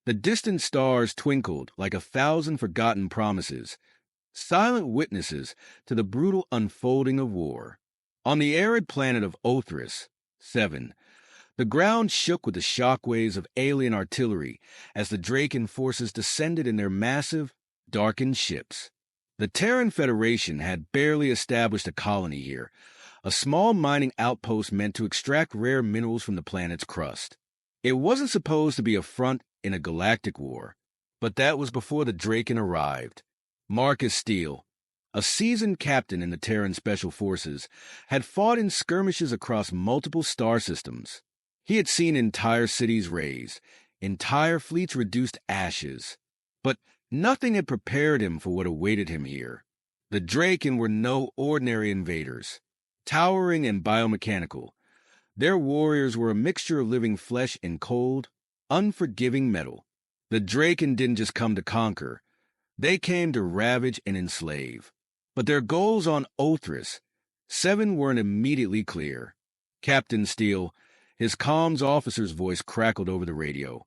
The distant stars twinkled like 1,000 forgotten promises, silent witnesses to the brutal unfolding of war. On the arid planet of Othris, 7, the ground shook with the shockwaves of alien artillery as the Draken forces descended in their massive, darkened ships. The Terran Federation had barely established a colony here, a small mining outpost meant to extract rare minerals from the planet's crust. It wasn't supposed to be a front in a galactic war, but that was before the Draken arrived. Marcus Steele, a seasoned captain in the Terran Special Forces, had fought in skirmishes across multiple star systems. He had seen entire cities razed, entire fleets reduced to ashes. But nothing had prepared him for what awaited him here. The Draken were no ordinary invaders. Towering and biomechanical, their warriors were a mixture of living flesh and cold, unforgiving metal. The Draken didn't just come to conquer. They came to ravage and enslave. But their goals on Othris, 7, weren't immediately clear. Captain Steele, his comms officer's voice crackled over the radio.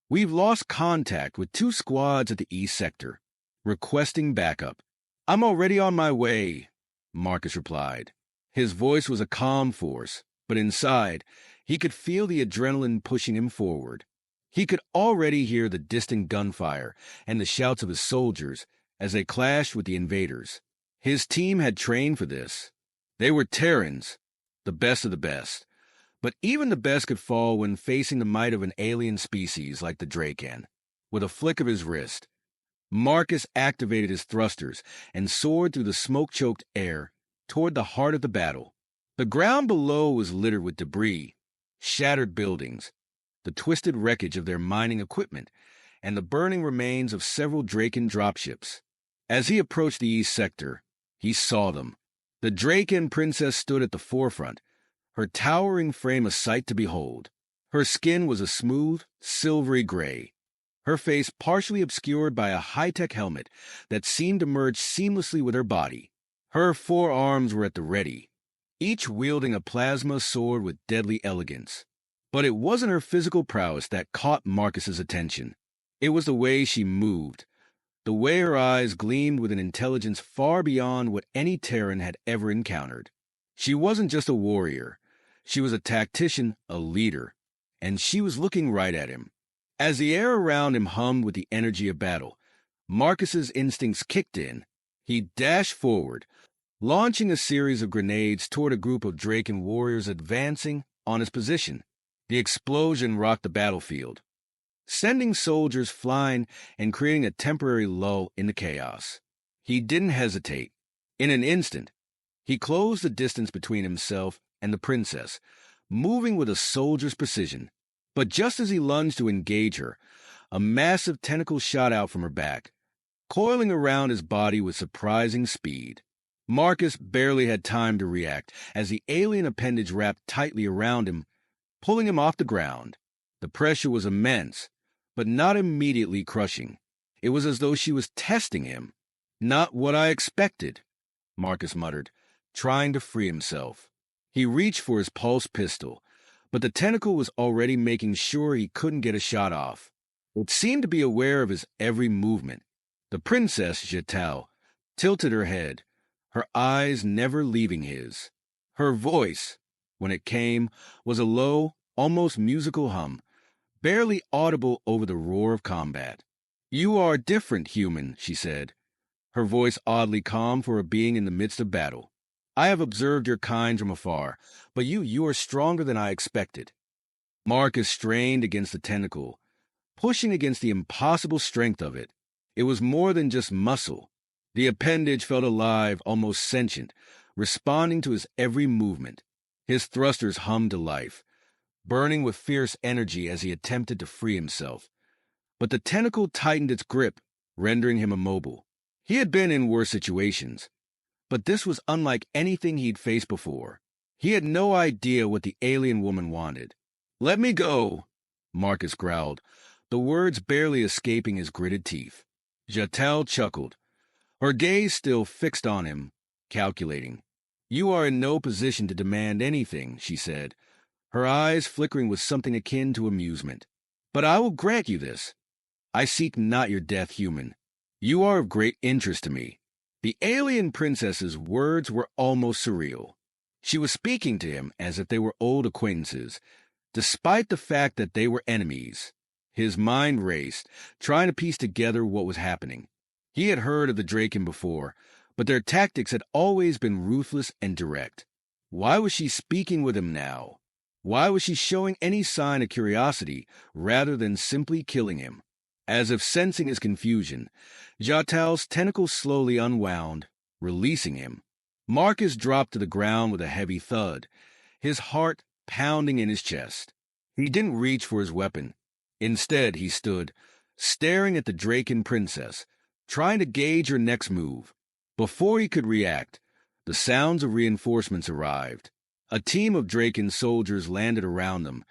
"We've lost contact with 2 squads at the East Sector, requesting backup." "I'm already on my way," Marcus replied. His voice was a calm force, but inside, he could feel the adrenaline pushing him forward. He could already hear the distant gunfire and the shouts of his soldiers as they clashed with the invaders. His team had trained for this. They were Terrans, the best of the best. But even the best could fall when facing the might of an alien species like the Draken. With a flick of his wrist, Marcus activated his thrusters and soared through the smoke-choked air toward the heart of the battle. The ground below was littered with debris, shattered buildings, the twisted wreckage of their mining equipment, and the burning remains of several Draken dropships. As he approached the East Sector, he saw them. The Draken princess stood at the forefront, her towering frame a sight to behold. Her skin was a smooth, silvery gray, her face partially obscured by a high-tech helmet that seemed to merge seamlessly with her body. Her 4 arms were at the ready, each wielding a plasma sword with deadly elegance. But it wasn't her physical prowess that caught Marcus's attention. It was the way she moved, the way her eyes gleamed with an intelligence far beyond what any Terran had ever encountered. She wasn't just a warrior. She was a tactician, a leader, and she was looking right at him. As the air around him hummed with the energy of battle, Marcus's instincts kicked in. He dashed forward, launching a series of grenades toward a group of Draken warriors advancing on his position. The explosion rocked the battlefield, sending soldiers flying and creating a temporary lull in the chaos. He didn't hesitate. In an instant, he closed the distance between himself and the princess, moving with a soldier's precision. But just as he lunged to engage her, a massive tentacle shot out from her back, coiling around his body with surprising speed. Marcus barely had time to react as the alien appendage wrapped tightly around him, pulling him off the ground. The pressure was immense, but not immediately crushing. It was as though she was testing him. "Not what I expected," Marcus muttered, trying to free himself. He reached for his pulse pistol, but the tentacle was already making sure he couldn't get a shot off. It seemed to be aware of his every movement. The Princess Jetal tilted her head, her eyes never leaving his. Her voice, when it came, was a low, almost musical hum, barely audible over the roar of combat. "You are different, human," she said, her voice oddly calm for a being in the midst of battle. "I have observed your kind from afar, but you are stronger than I expected." Marcus strained against the tentacle, pushing against the impossible strength of it. It was more than just muscle. The appendage felt alive, almost sentient, responding to his every movement. His thrusters hummed to life, burning with fierce energy as he attempted to free himself. But the tentacle tightened its grip, rendering him immobile. He had been in worse situations, but this was unlike anything he'd faced before. He had no idea what the alien woman wanted. "Let me go," Marcus growled, the words barely escaping his gritted teeth. Jetal chuckled, her gaze still fixed on him, calculating. "You are in no position to demand anything," she said, her eyes flickering with something akin to amusement. "But I will grant you this. I seek not your death, human. You are of great interest to me." The alien princess's words were almost surreal. She was speaking to him as if they were old acquaintances, despite the fact that they were enemies. His mind raced, trying to piece together what was happening. He had heard of the Draken before, but their tactics had always been ruthless and direct. Why was she speaking with him now? Why was she showing any sign of curiosity rather than simply killing him? As if sensing his confusion, Jatal's tentacles slowly unwound, releasing him. Marcus dropped to the ground with a heavy thud, his heart pounding in his chest. He didn't reach for his weapon. Instead, he stood, staring at the Draken princess, trying to gauge her next move. Before he could react, the sounds of reinforcements arrived. A team of Draken soldiers landed around them,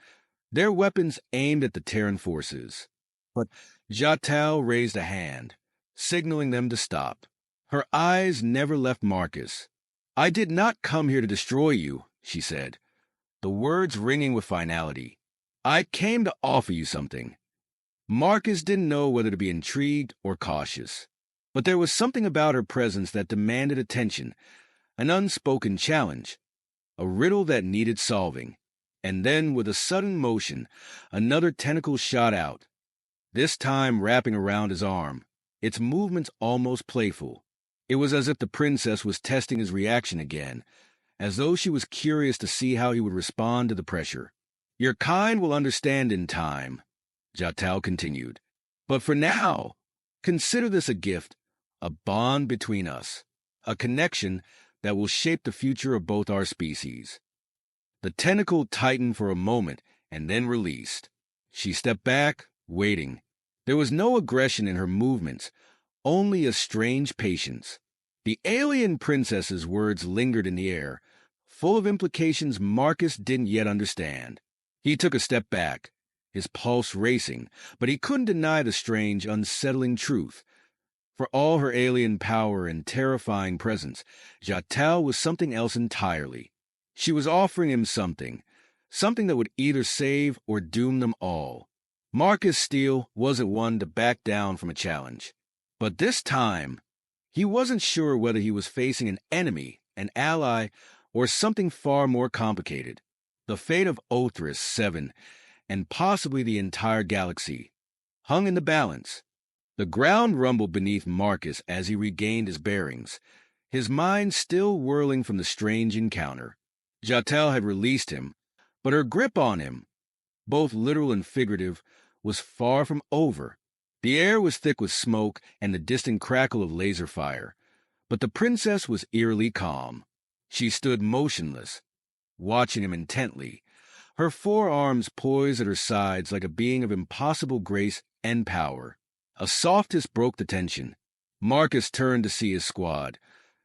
their weapons aimed at the Terran forces. But Jatal raised a hand, signaling them to stop. Her eyes never left Marcus. "I did not come here to destroy you," she said, the words ringing with finality. "I came to offer you something." Marcus didn't know whether to be intrigued or cautious, but there was something about her presence that demanded attention, an unspoken challenge, a riddle that needed solving. And then, with a sudden motion, another tentacle shot out, this time wrapping around his arm, its movements almost playful. It was as if the princess was testing his reaction again, as though she was curious to see how he would respond to the pressure. "Your kind will understand in time," Jatal continued. "But for now, consider this a gift, a bond between us, a connection that will shape the future of both our species." The tentacle tightened for a moment and then released. She stepped back, waiting. There was no aggression in her movements, only a strange patience. The alien princess's words lingered in the air, full of implications Marcus didn't yet understand. He took a step back, his pulse racing, but he couldn't deny the strange, unsettling truth. For all her alien power and terrifying presence, Jatal was something else entirely. She was offering him something that would either save or doom them all. Marcus Steele wasn't one to back down from a challenge. But this time, he wasn't sure whether he was facing an enemy, an ally, or something far more complicated. The fate of Othris 7, and possibly the entire galaxy, hung in the balance. The ground rumbled beneath Marcus as he regained his bearings, his mind still whirling from the strange encounter. Jatal had released him, but her grip on him, both literal and figurative, was far from over. The air was thick with smoke and the distant crackle of laser fire, but the princess was eerily calm. She stood motionless, watching him intently, her forearms poised at her sides like a being of impossible grace and power. A soft hiss broke the tension. Marcus turned to see his squad,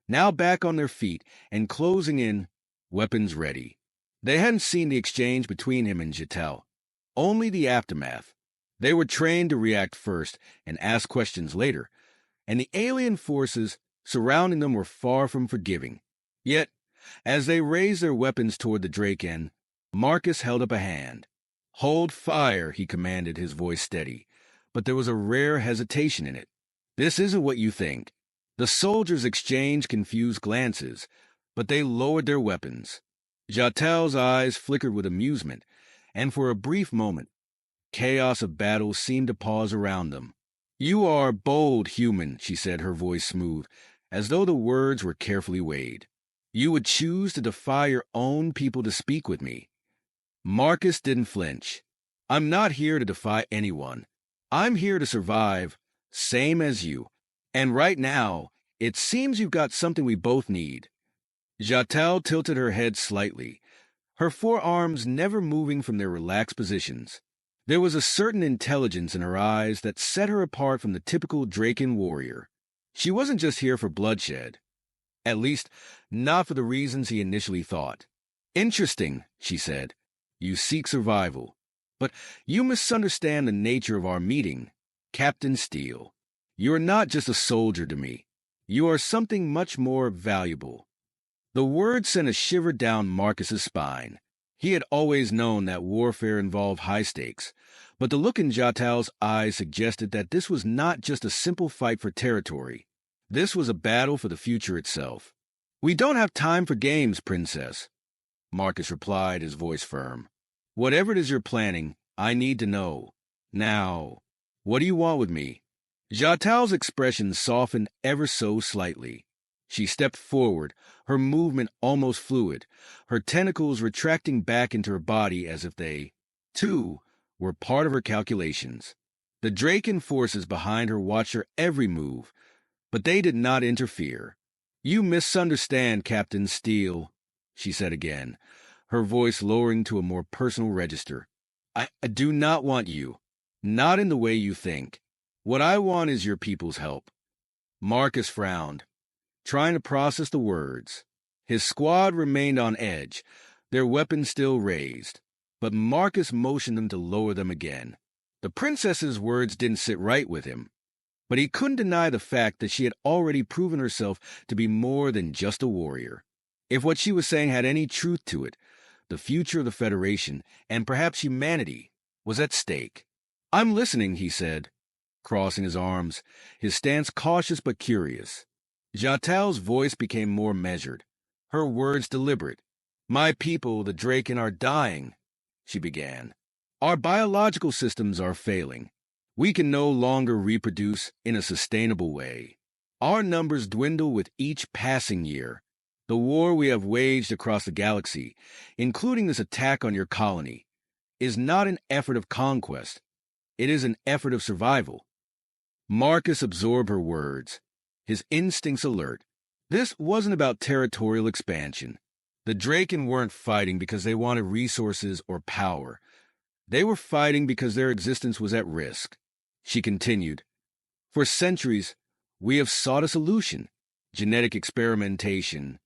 now back on their feet and closing in, weapons ready. They hadn't seen the exchange between him and Jatal, only the aftermath. They were trained to react first and ask questions later, and the alien forces surrounding them were far from forgiving. Yet, as they raised their weapons toward the Draken, Marcus held up a hand. "Hold fire," he commanded, his voice steady, but there was a rare hesitation in it. "This isn't what you think." The soldiers exchanged confused glances, but they lowered their weapons. Jatal's eyes flickered with amusement, and for a brief moment, chaos of battle seemed to pause around them. "You are bold, human," she said, her voice smooth, as though the words were carefully weighed. "You would choose to defy your own people to speak with me." Marcus didn't flinch. "I'm not here to defy anyone. I'm here to survive, same as you. And right now, it seems you've got something we both need." Jatal tilted her head slightly, her forearms never moving from their relaxed positions. There was a certain intelligence in her eyes that set her apart from the typical Draken warrior. She wasn't just here for bloodshed. At least, not for the reasons he initially thought. "Interesting," she said. "You seek survival. But you misunderstand the nature of our meeting, Captain Steele. You are not just a soldier to me. You are something much more valuable." The word sent a shiver down Marcus's spine. He had always known that warfare involved high stakes, but the look in Jatal's eyes suggested that this was not just a simple fight for territory. This was a battle for the future itself. "We don't have time for games, Princess," Marcus replied, his voice firm. "Whatever it is you're planning, I need to know. Now, what do you want with me?" Jatal's expression softened ever so slightly. She stepped forward, her movement almost fluid, her tentacles retracting back into her body as if they, too, were part of her calculations. The Draken forces behind her watched her every move, but they did not interfere. "You misunderstand, Captain Steele," she said again, her voice lowering to a more personal register. I do not want you. Not in the way you think. What I want is your people's help." Marcus frowned, trying to process the words. His squad remained on edge, their weapons still raised, but Marcus motioned them to lower them again. The princess's words didn't sit right with him, but he couldn't deny the fact that she had already proven herself to be more than just a warrior. If what she was saying had any truth to it, the future of the Federation, and perhaps humanity, was at stake. "I'm listening," he said, crossing his arms, his stance cautious but curious. Jatal's voice became more measured, her words deliberate. "My people, the Draken, are dying," she began. "Our biological systems are failing. We can no longer reproduce in a sustainable way. Our numbers dwindle with each passing year. The war we have waged across the galaxy, including this attack on your colony, is not an effort of conquest. It is an effort of survival." Marcus absorbed her words, his instincts alert. This wasn't about territorial expansion. The Draken weren't fighting because they wanted resources or power. They were fighting because their existence was at risk. She continued, "For centuries, we have sought a solution: genetic experimentation,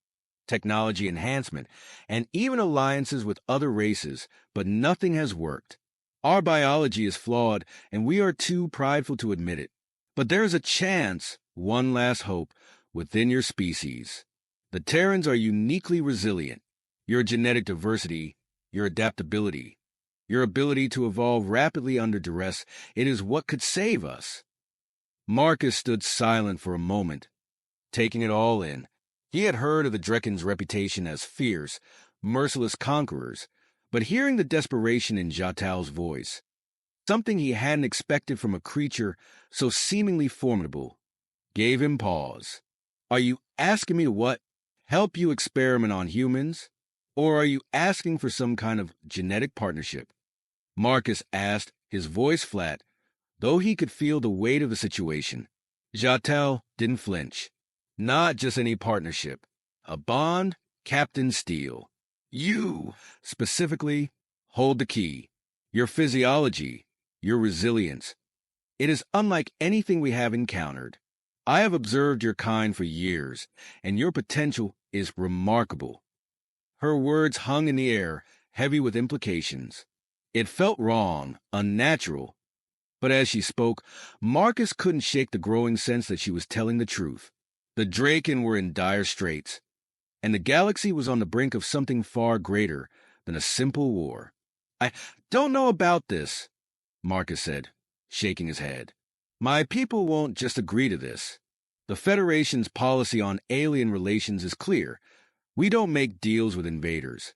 technology enhancement, and even alliances with other races, but nothing has worked. Our biology is flawed, and we are too prideful to admit it. But there is a chance, one last hope, within your species. The Terrans are uniquely resilient. Your genetic diversity, your adaptability, your ability to evolve rapidly under duress, it is what could save us." Marcus stood silent for a moment, taking it all in. He had heard of the Draken's reputation as fierce, merciless conquerors, but hearing the desperation in Jatal's voice, something he hadn't expected from a creature so seemingly formidable, gave him pause. "Are you asking me to what? Help you experiment on humans? Or are you asking for some kind of genetic partnership?" Marcus asked, his voice flat, though he could feel the weight of the situation. Jatal didn't flinch. "Not just any partnership. A bond, Captain Steele. You, specifically, hold the key. Your physiology, your resilience. It is unlike anything we have encountered. I have observed your kind for years, and your potential is remarkable." Her words hung in the air, heavy with implications. It felt wrong, unnatural. But as she spoke, Marcus couldn't shake the growing sense that she was telling the truth. The Draken were in dire straits, and the galaxy was on the brink of something far greater than a simple war. "I don't know about this," Marcus said, shaking his head. "My people won't just agree to this. The Federation's policy on alien relations is clear. We don't make deals with invaders."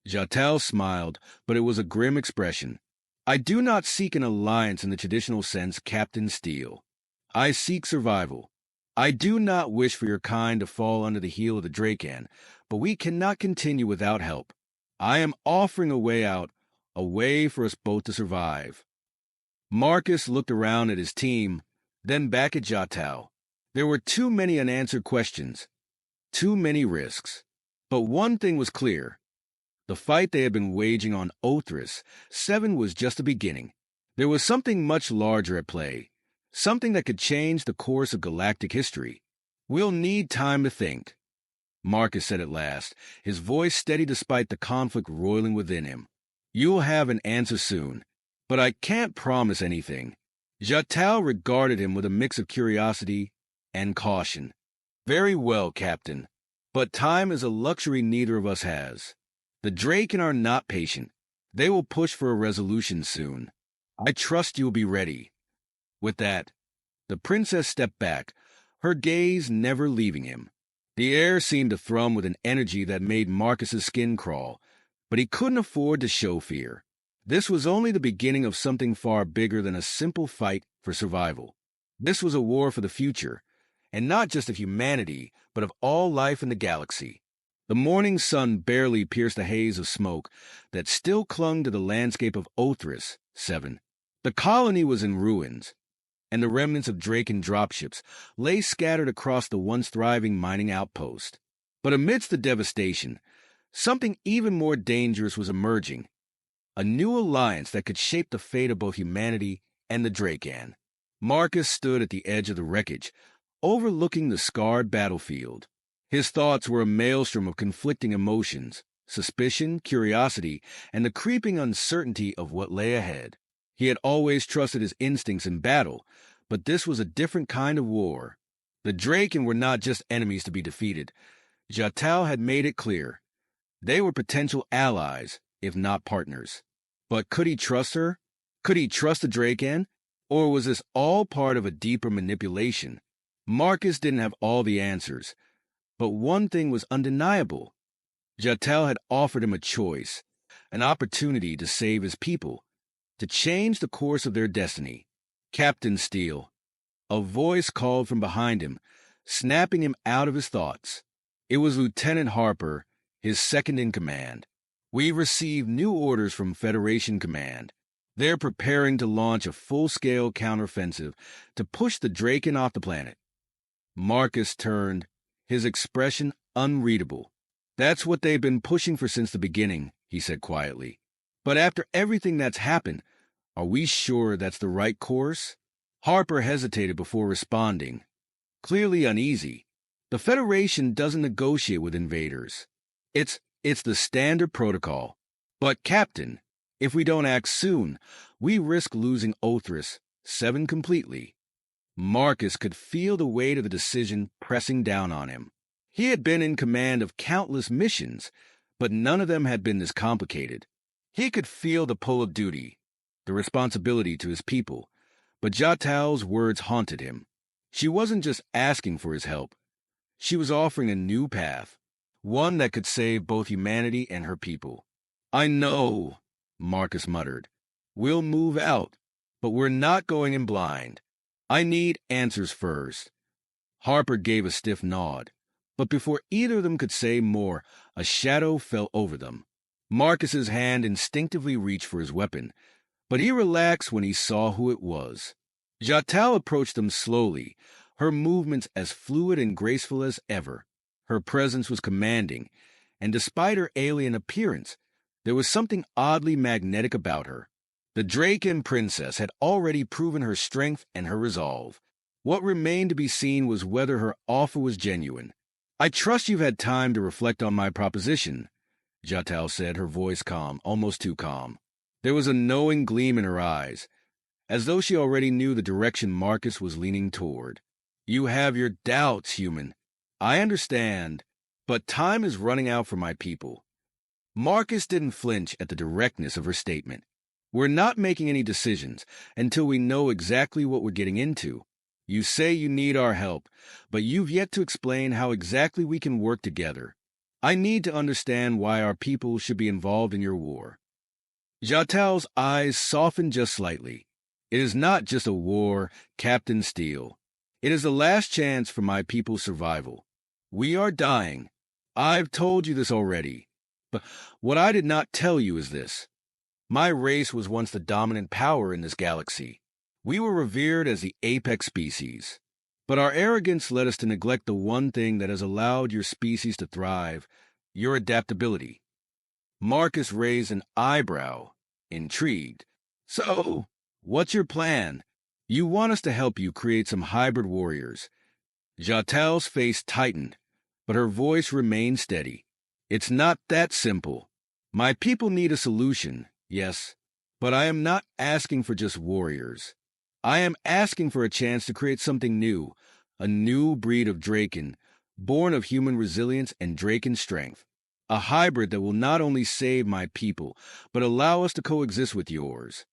Jatal smiled, but it was a grim expression. "I do not seek an alliance in the traditional sense, Captain Steele. I seek survival. I do not wish for your kind to fall under the heel of the Draken, but we cannot continue without help. I am offering a way out, a way for us both to survive." Marcus looked around at his team, then back at Jatal. There were too many unanswered questions, too many risks. But one thing was clear. The fight they had been waging on Othris 7 was just the beginning. There was something much larger at play, something that could change the course of galactic history. "We'll need time to think," Marcus said at last, his voice steady despite the conflict roiling within him. "You'll have an answer soon, but I can't promise anything." Jatal regarded him with a mix of curiosity and caution. "Very well, Captain, but time is a luxury neither of us has. The Draken are not patient. They will push for a resolution soon. I trust you'll be ready. With that, the princess stepped back, her gaze never leaving him. The air seemed to thrum with an energy that made Marcus's skin crawl, but he couldn't afford to show fear. This was only the beginning of something far bigger than a simple fight for survival. This was a war for the future, and not just of humanity, but of all life in the galaxy. The morning sun barely pierced the haze of smoke that still clung to the landscape of Othris 7. The colony was in ruins, and the remnants of Draken dropships lay scattered across the once thriving mining outpost. But amidst the devastation, something even more dangerous was emerging, a new alliance that could shape the fate of both humanity and the Draken. Marcus stood at the edge of the wreckage, overlooking the scarred battlefield. His thoughts were a maelstrom of conflicting emotions, suspicion, curiosity, and the creeping uncertainty of what lay ahead. He had always trusted his instincts in battle, but this was a different kind of war. The Draken were not just enemies to be defeated. Jatal had made it clear. They were potential allies, if not partners. But could he trust her? Could he trust the Draken? Or was this all part of a deeper manipulation? Marcus didn't have all the answers. But one thing was undeniable. Jatal had offered him a choice, an opportunity to save his people, to change the course of their destiny. Captain Steele. A voice called from behind him, snapping him out of his thoughts. It was Lieutenant Harper, his second in command. "We've received new orders from Federation Command. They're preparing to launch a full-scale counteroffensive to push the Draken off the planet." Marcus turned, his expression unreadable. "That's what they've been pushing for since the beginning," he said quietly. "But after everything that's happened, are we sure that's the right course?" Harper hesitated before responding, clearly uneasy. "The Federation doesn't negotiate with invaders. It's the standard protocol. But, Captain, if we don't act soon, we risk losing Othris 7 completely." Marcus could feel the weight of the decision pressing down on him. He had been in command of countless missions, but none of them had been this complicated. He could feel the pull of duty, the responsibility to his people, but Jatal's words haunted him. She wasn't just asking for his help. She was offering a new path, one that could save both humanity and her people. "I know," Marcus muttered. "We'll move out, but we're not going in blind. I need answers first." Harper gave a stiff nod, but before either of them could say more, a shadow fell over them. Marcus's hand instinctively reached for his weapon, but he relaxed when he saw who it was. Jatal approached them slowly, her movements as fluid and graceful as ever. Her presence was commanding, and despite her alien appearance, there was something oddly magnetic about her. The Draken princess had already proven her strength and her resolve. What remained to be seen was whether her offer was genuine. "I trust you've had time to reflect on my proposition," Jatal said, her voice calm, almost too calm. There was a knowing gleam in her eyes, as though she already knew the direction Marcus was leaning toward. "You have your doubts, human. I understand, but time is running out for my people." Marcus didn't flinch at the directness of her statement. "We're not making any decisions until we know exactly what we're getting into. You say you need our help, but you've yet to explain how exactly we can work together. I need to understand why our people should be involved in your war." Jatal's eyes softened just slightly. "It is not just a war, Captain Steele. It is the last chance for my people's survival. We are dying. I've told you this already. But what I did not tell you is this. My race was once the dominant power in this galaxy. We were revered as the apex species. But our arrogance led us to neglect the one thing that has allowed your species to thrive, your adaptability." Marcus raised an eyebrow, intrigued. "So, what's your plan? You want us to help you create some hybrid warriors." Jatal's face tightened, but her voice remained steady. "It's not that simple. My people need a solution, yes, but I am not asking for just warriors. I am asking for a chance to create something new, a new breed of Draken, born of human resilience and Draken strength. A hybrid that will not only save my people, but allow us to coexist with yours.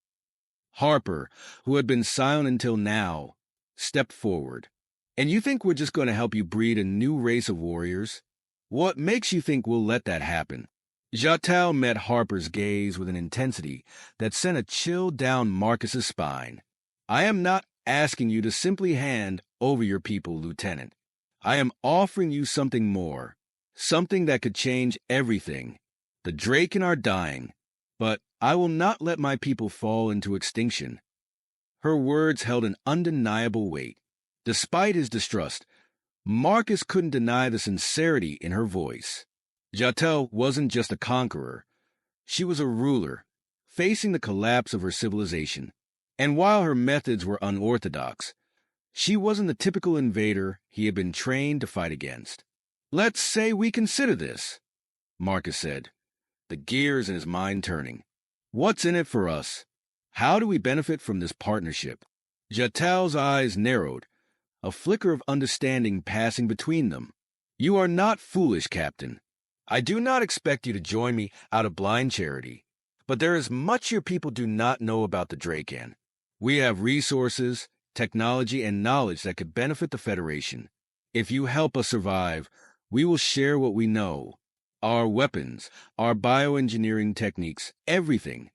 Harper, who had been silent until now, stepped forward. And you think we're just going to help you breed a new race of warriors? What makes you think we'll let that happen? Jatel met Harper's gaze with an intensity that sent a chill down Marcus's spine. I am not asking you to simply hand over your people, Lieutenant. I am offering you something more, something that could change everything. The Draken are dying, but I will not let my people fall into extinction. Her words held an undeniable weight. Despite his distrust, Marcus couldn't deny the sincerity in her voice. Jatel wasn't just a conqueror. She was a ruler, facing the collapse of her civilization. And while her methods were unorthodox, she wasn't the typical invader he had been trained to fight against. Let's say we consider this, Marcus said, the gears in his mind turning. What's in it for us? How do we benefit from this partnership? Jatel's eyes narrowed, a flicker of understanding passing between them. You are not foolish, Captain. I do not expect you to join me out of blind charity, but there is much your people do not know about the Draken. We have resources, technology, and knowledge that could benefit the Federation. If you help us survive, we will share what we know. Our weapons, our bioengineering techniques, everything.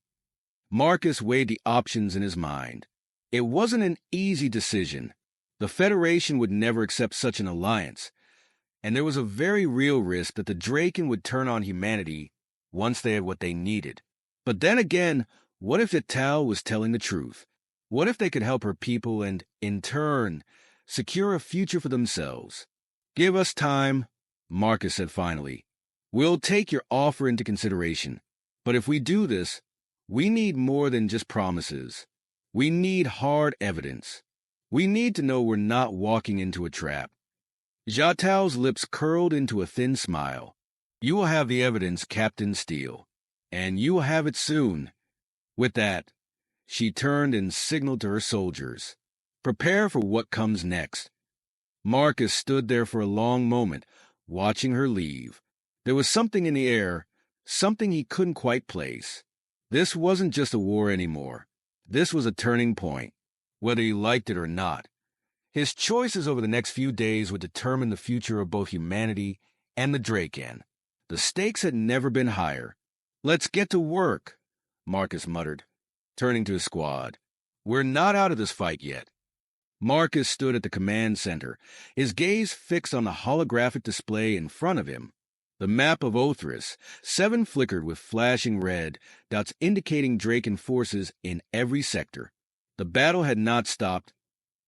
Marcus weighed the options in his mind. It wasn't an easy decision. The Federation would never accept such an alliance, and there was a very real risk that the Draken would turn on humanity once they had what they needed. But then again, what if Jatel was telling the truth? What if they could help her people and, in turn, secure a future for themselves? Give us time, Marcus said finally. We'll take your offer into consideration. But if we do this, we need more than just promises. We need hard evidence. We need to know we're not walking into a trap. Jatel's lips curled into a thin smile. You will have the evidence, Captain Steele, and you will have it soon. With that, she turned and signaled to her soldiers. Prepare for what comes next. Marcus stood there for a long moment, watching her leave. There was something in the air, something he couldn't quite place. This wasn't just a war anymore. This was a turning point, whether he liked it or not. His choices over the next few days would determine the future of both humanity and the Draken. The stakes had never been higher. Let's get to work, Marcus muttered, turning to his squad. We're not out of this fight yet. Marcus stood at the command center, his gaze fixed on the holographic display in front of him. The map of Othris, 7 flickered with flashing red, dots indicating Draken forces in every sector. The battle had not stopped.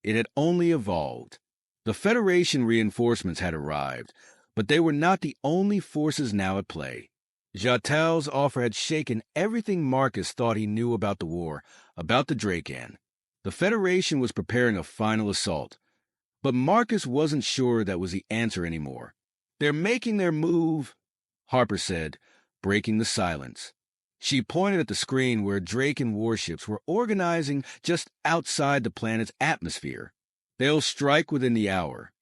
It had only evolved. The Federation reinforcements had arrived, but they were not the only forces now at play. Jatel's offer had shaken everything Marcus thought he knew about the war, about the Draken. The Federation was preparing a final assault, but Marcus wasn't sure that was the answer anymore. They're making their move, Harper said, breaking the silence. She pointed at the screen where Draken warships were organizing just outside the planet's atmosphere. They'll strike within the hour.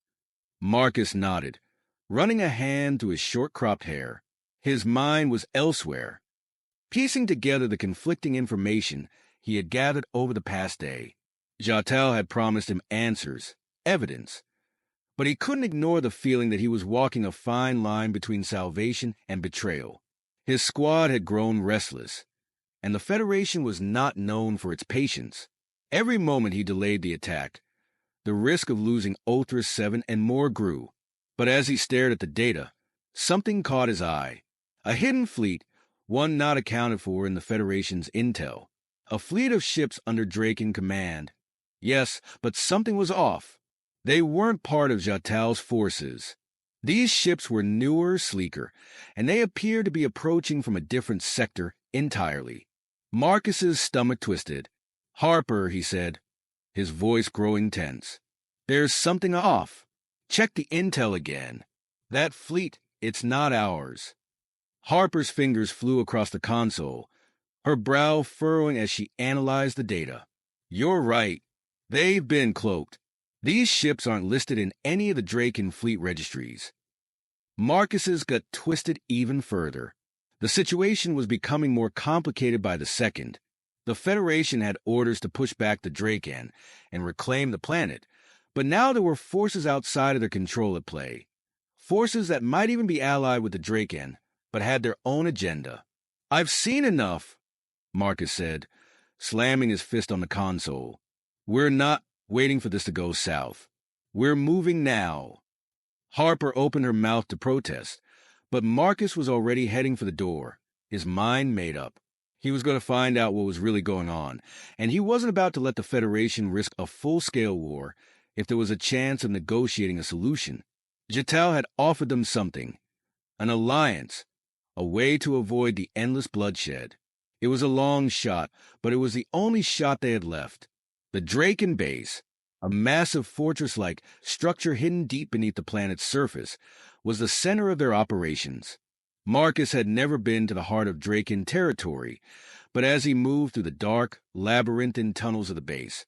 Marcus nodded, running a hand through his short-cropped hair. His mind was elsewhere, piecing together the conflicting information he had gathered over the past day. Jatel had promised him answers, evidence, but he couldn't ignore the feeling that he was walking a fine line between salvation and betrayal. His squad had grown restless, and the Federation was not known for its patience. Every moment he delayed the attack, the risk of losing Othris 7 and more grew. But as he stared at the data, something caught his eye. A hidden fleet, one not accounted for in the Federation's intel. A fleet of ships under Draken command. Yes, but something was off. They weren't part of Jatel's forces. These ships were newer, sleeker, and they appeared to be approaching from a different sector entirely. Marcus's stomach twisted. Harper, he said, his voice growing tense. There's something off. Check the intel again. That fleet, it's not ours. Harper's fingers flew across the console, her brow furrowing as she analyzed the data. You're right. They've been cloaked. These ships aren't listed in any of the Draken fleet registries. Marcus's got twisted even further. The situation was becoming more complicated by the second. The Federation had orders to push back the Draken and reclaim the planet, but now there were forces outside of their control at play. Forces that might even be allied with the Draken, but had their own agenda. "I've seen enough," Marcus said, slamming his fist on the console. "We're not waiting for this to go south. We're moving now." Harper opened her mouth to protest, but Marcus was already heading for the door, his mind made up. He was going to find out what was really going on, and he wasn't about to let the Federation risk a full-scale war if there was a chance of negotiating a solution. Jatel had offered them something, an alliance, a way to avoid the endless bloodshed. It was a long shot, but it was the only shot they had left. The Draken base, a massive fortress-like structure hidden deep beneath the planet's surface, was the center of their operations. Marcus had never been to the heart of Draken territory, but as he moved through the dark, labyrinthine tunnels of the base,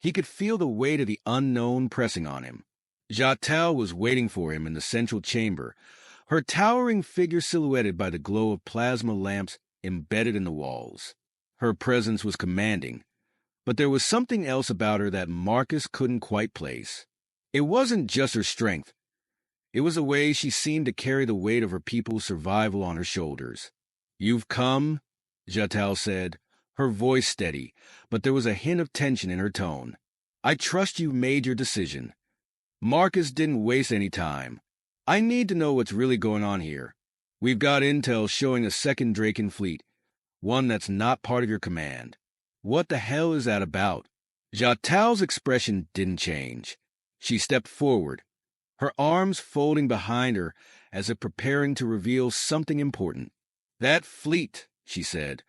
he could feel the weight of the unknown pressing on him. Jatel was waiting for him in the central chamber, her towering figure silhouetted by the glow of plasma lamps embedded in the walls. Her presence was commanding, but there was something else about her that Marcus couldn't quite place. It wasn't just her strength. It was the way she seemed to carry the weight of her people's survival on her shoulders. "You've come," Jatel said, her voice steady, but there was a hint of tension in her tone. "I trust you've made your decision." Marcus didn't waste any time. "I need to know what's really going on here. We've got intel showing a second Draken fleet, one that's not part of your command. What the hell is that about?" Jatel's expression didn't change. She stepped forward, her arms folding behind her as if preparing to reveal something important. "That fleet," she said,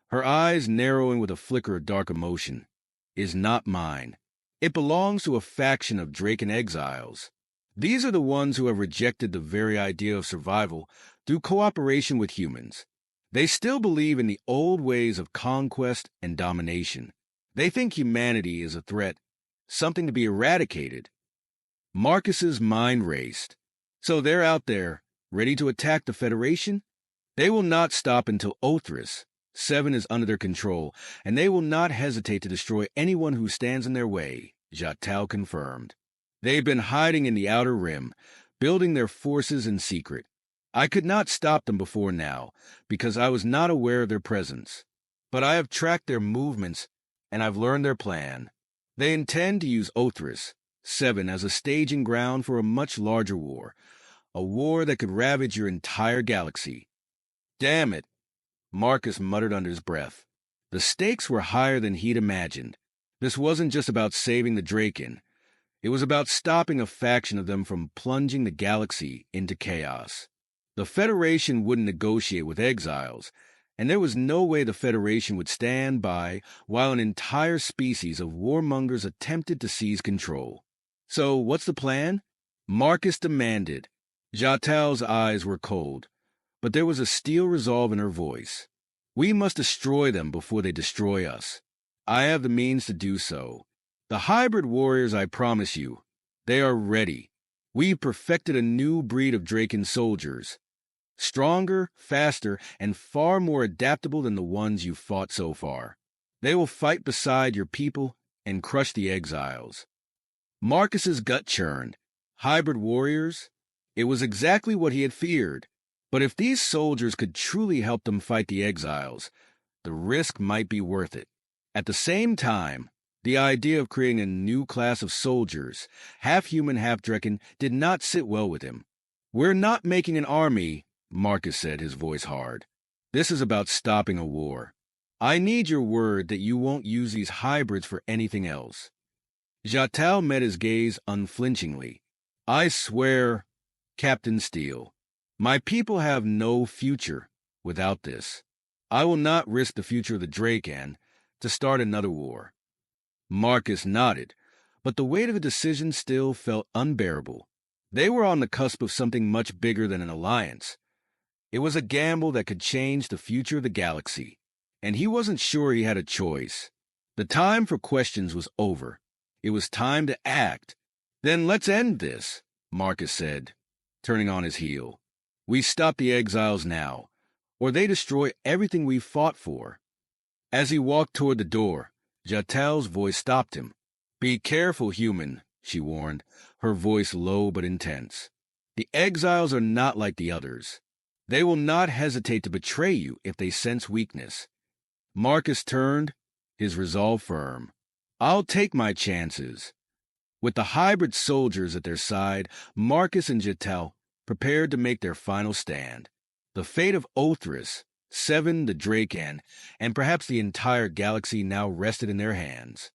her eyes narrowing with a flicker of dark emotion, "is not mine. It belongs to a faction of Draken exiles. These are the ones who have rejected the very idea of survival through cooperation with humans. They still believe in the old ways of conquest and domination. They think humanity is a threat, something to be eradicated." Marcus's mind raced. "So they're out there, ready to attack the Federation? They will not stop until Othris 7 is under their control, and they will not hesitate to destroy anyone who stands in their way," Jatel confirmed. "They've been hiding in the Outer Rim, building their forces in secret. I could not stop them before now, because I was not aware of their presence. But I have tracked their movements, and I've learned their plan. They intend to use Othris 7 as a staging ground for a much larger war, a war that could ravage your entire galaxy." "Damn it," Marcus muttered under his breath. The stakes were higher than he'd imagined. This wasn't just about saving the Draken. It was about stopping a faction of them from plunging the galaxy into chaos. The Federation wouldn't negotiate with exiles, and there was no way the Federation would stand by while an entire species of warmongers attempted to seize control. "So what's the plan?" Marcus demanded. Jatel's eyes were cold, but there was a steel resolve in her voice. "We must destroy them before they destroy us. I have the means to do so. The hybrid warriors, I promise you, they are ready. We've perfected a new breed of Draken soldiers, stronger, faster, and far more adaptable than the ones you've fought so far. They will fight beside your people and crush the exiles." Marcus's gut churned. Hybrid warriors? It was exactly what he had feared. But if these soldiers could truly help them fight the exiles, the risk might be worth it. At the same time, the idea of creating a new class of soldiers, half human, half Draken, did not sit well with him. "We're not making an army," Marcus said, his voice hard. "This is about stopping a war. I need your word that you won't use these hybrids for anything else." Jatel met his gaze unflinchingly. "I swear, Captain Steele, my people have no future without this. I will not risk the future of the Draken to start another war." Marcus nodded, but the weight of the decision still felt unbearable. They were on the cusp of something much bigger than an alliance. It was a gamble that could change the future of the galaxy, and he wasn't sure he had a choice. The time for questions was over. It was time to act. "Then let's end this," Marcus said, turning on his heel. "We stop the exiles now, or they destroy everything we fought for." As he walked toward the door, Jatel's voice stopped him. "Be careful, human," she warned, her voice low but intense. "The exiles are not like the others. They will not hesitate to betray you if they sense weakness." Marcus turned, his resolve firm. "I'll take my chances." With the hybrid soldiers at their side, Marcus and Jatel prepared to make their final stand. The fate of Othris, Seven, the Draken, and perhaps the entire galaxy now rested in their hands.